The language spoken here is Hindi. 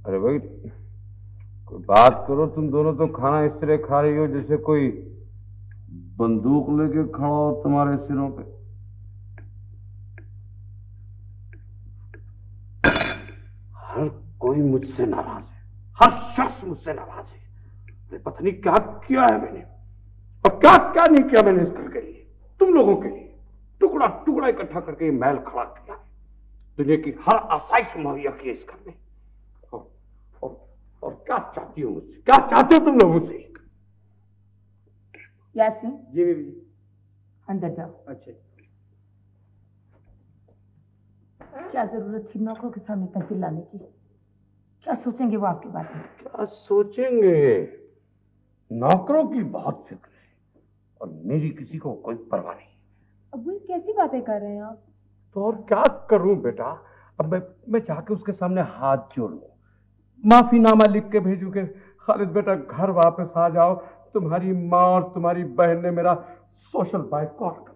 अरे भाई कोई बात करो, तुम दोनों तो खाना इस तरह खा रही हो जैसे कोई बंदूक लेके खड़ा हो तुम्हारे सिरों पे। हर कोई मुझसे नाराज है, हर शख्स मुझसे नाराज है। अरे पता नहीं क्या किया है मैंने और क्या क्या नहीं किया मैंने इस घर के लिए, तुम लोगों के लिए टुकड़ा टुकड़ा इकट्ठा करके ये महल खड़ा किया, दुनिया की हर आसाइश मुहैया की इस घर में। और क्या चाहती हो मुझसे, क्या चाहते हो तुम लोग मुझसे? यासीन जी बीबी जी। अंदर जाओ। अच्छा। क्या जरूरत थी नौकरों के सामने इतना चिल्लाने की? क्या सोचेंगे वो आपके बारे में? क्या सोचेंगे? नौकरों की बहुत फिक्र है और मेरी किसी को कोई परवाह नहीं। अब वो कैसी बातें कर रहे हैं आप? तो और क्या करूं बेटा, अब मैं जाके उसके सामने हाथ जोड़ लूं, माफीनामा लिख के भेजूं कि खालिद बेटा घर वापस आ जाओ, तुम्हारी माँ और तुम्हारी बहन ने मेरा सोशल बाइकआउट कर